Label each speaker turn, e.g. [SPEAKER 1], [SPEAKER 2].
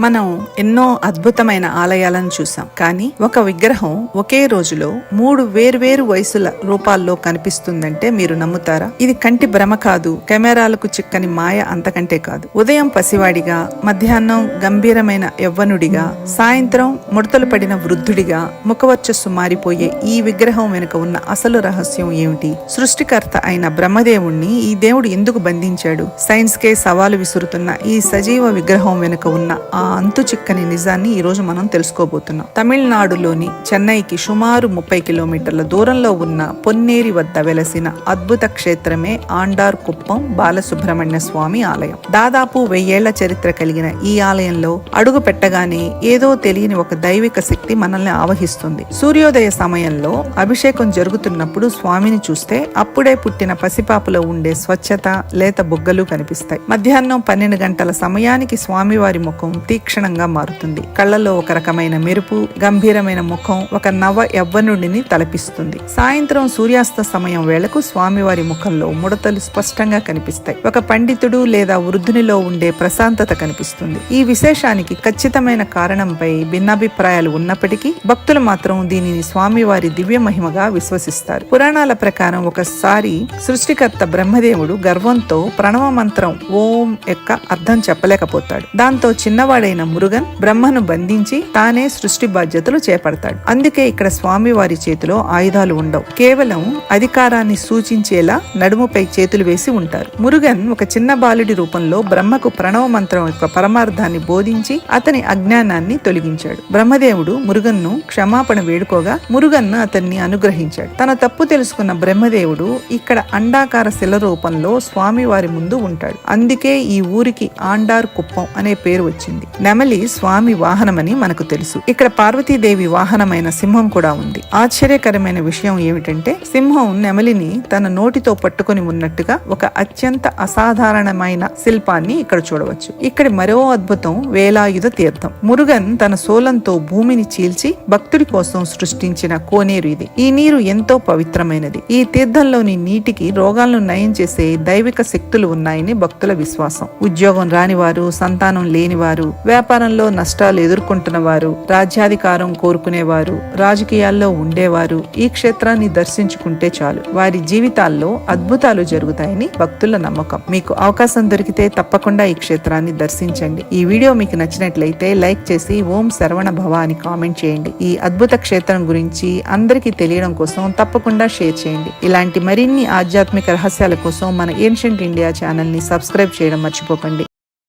[SPEAKER 1] మనం ఎన్నో అద్భుతమైన ఆలయాలను చూసాం. కానీ ఒక విగ్రహం ఒకే రోజులో 3 వేర్వేరు వయసుల రూపాల్లో కనిపిస్తుందంటే మీరు నమ్ముతారా? ఇది కంటి భ్రమ కాదు, కెమెరాలకు చిక్కని మాయ అంతకంటే కాదు. ఉదయం పసివాడిగా, మధ్యాహ్నం గంభీరమైన యవ్వనుడిగా, సాయంత్రం ముడతలు పడిన వృద్ధుడిగా ముఖవర్చస్సు మారిపోయే ఈ విగ్రహం వెనుక ఉన్న అసలు రహస్యం ఏమిటి? సృష్టికర్త అయిన బ్రహ్మదేవుణ్ణి ఈ దేవుడు ఎందుకు బంధించాడు? సైన్స్ కే సవాలు విసురుతున్న ఈ సజీవ విగ్రహం వెనుక ఉన్న ఆ అంతు చిక్కని నిజాన్ని ఈ రోజు మనం తెలుసుకోబోతున్నాం. తమిళనాడులోని చెన్నైకి సుమారు 30 కిలోమీటర్ల దూరంలో ఉన్న పొన్నేరి వద్ద వెలసిన అద్భుత క్షేత్రమే ఆండార్ కుప్పం బాలసుబ్రహ్మణ్య స్వామి ఆలయం. దాదాపు 1000 ఏళ్ల చరిత్ర కలిగిన ఈ ఆలయంలో అడుగు పెట్టగానే ఏదో తెలియని ఒక దైవిక శక్తి మనల్ని ఆవహిస్తుంది. సూర్యోదయ సమయంలో అభిషేకం జరుగుతున్నప్పుడు స్వామిని చూస్తే అప్పుడే పుట్టిన పసిపాపలో ఉండే స్వచ్ఛత, లేత బుగ్గలు కనిపిస్తాయి. మధ్యాహ్నం 12 గంటల సమయానికి స్వామివారి ముఖం తీక్షణంగా మారుతుంది. కళ్ళలో ఒక రకమైన మెరుపు, గంభీరమైన ముఖం ఒక నవ యవ్వనుడిని తలపిస్తుంది. సాయంత్రం సూర్యాస్త సమయం వేళకు స్వామివారి ముఖంలో ముడతలు స్పష్టంగా కనిపిస్తాయి. ఒక పండితుడు లేదా వృద్ధునిలో ఉండే ప్రశాంతత కనిపిస్తుంది. ఈ విశేషానికి ఖచ్చితమైన కారణంపై భిన్నాభిప్రాయాలు ఉన్నప్పటికీ భక్తులు మాత్రం దీనిని స్వామివారి దివ్య మహిమగా విశ్వసిస్తారు. పురాణాల ప్రకారం ఒకసారి సృష్టికర్త బ్రహ్మదేవుడు గర్వంతో ప్రణవ మంత్రం ఓం యొక్క అర్థం చెప్పలేకపోతాడు. దాంతో చిన్నవాడైన మురుగన్ బ్రహ్మను బంధించి తానే సృష్టి బాధ్యతలు చేపడతాడు. అందుకే ఇక్కడ స్వామివారి చేతిలో ఆయుధాలు ఉండవు. కేవలం అధికారాన్ని సూచించేలా నడుముపై చేతులు వేసి ఉంటారు. మురుగన్ ఒక చిన్న బాలుడి రూపంలో బ్రహ్మకు ప్రణవ మంత్రం యొక్క పరమార్థాన్ని బోధించి అతని అజ్ఞానాన్ని తొలగించాడు. బ్రహ్మదేవుడు మురుగన్ను క్షమాపణ వేడుకోగా మురుగన్ను అతన్ని అనుగ్రహించాడు. తన తప్పు తెలుసుకున్న బ్రహ్మదేవుడు ఇక్కడ అండాకార శిల రూపంలో స్వామివారి ముందు ఉంటాడు. అందుకే ఈ ఊరికి ఆండార్ కుప్పం అనే పేరు వచ్చింది. నెమలి స్వామి వాహనమని మనకు తెలుసు. ఇక్కడ పార్వతీదేవి వాహనమైన సింహం కూడా ఉంది. ఆశ్చర్యకరమైన విషయం ఏమిటంటే సింహం నెమలిని తన నోటితో పట్టుకుని ఉన్నట్టుగా ఒక అత్యంత అసాధారణమైన శిల్పాన్ని ఇక్కడ చూడవచ్చు. ఇక్కడ మరో అద్భుతం వేలాయుధ తీర్థం. మురుగన్ తన సోలంతో భూమిని చీల్చి భక్తుడి కోసం సృష్టించిన కోనేరు ఇది. ఈ నీరు ఎంతో పవిత్రమైనది. ఈ తీర్థంలోని నీటికి రోగాలను నయం చేసే దైవిక శక్తులు ఉన్నాయని భక్తుల విశ్వాసం. ఉద్యోగం రానివారు, సంతానం లేనివారు, వ్యాపారంలో నష్టాలు ఎదుర్కొంటున్న వారు, రాజ్యాధికారం కోరుకునేవారు, రాజకీయాల్లో ఉండేవారు ఈ క్షేత్రాన్ని దర్శించుకుంటే చాలు వారి జీవితాల్లో అద్భుతాలు జరుగుతాయని భక్తుల నమ్మకం. మీకు అవకాశం దొరికితే తప్పకుండా ఈ క్షేత్రాన్ని దర్శించండి. ఈ వీడియో మీకు నచ్చినట్లయితే లైక్ చేసి ఓం శరవణ భవ అని కామెంట్ చేయండి. ఈ అద్భుత క్షేత్రం గురించి అందరికీ తెలియడం కోసం తప్పకుండా షేర్ చేయండి. ఇలాంటి మరిన్ని ఆధ్యాత్మిక రహస్యాల కోసం మన ఏన్షియంట్ ఇండియా ఛానల్ ని సబ్స్క్రైబ్ చేయడం మర్చిపోకండి.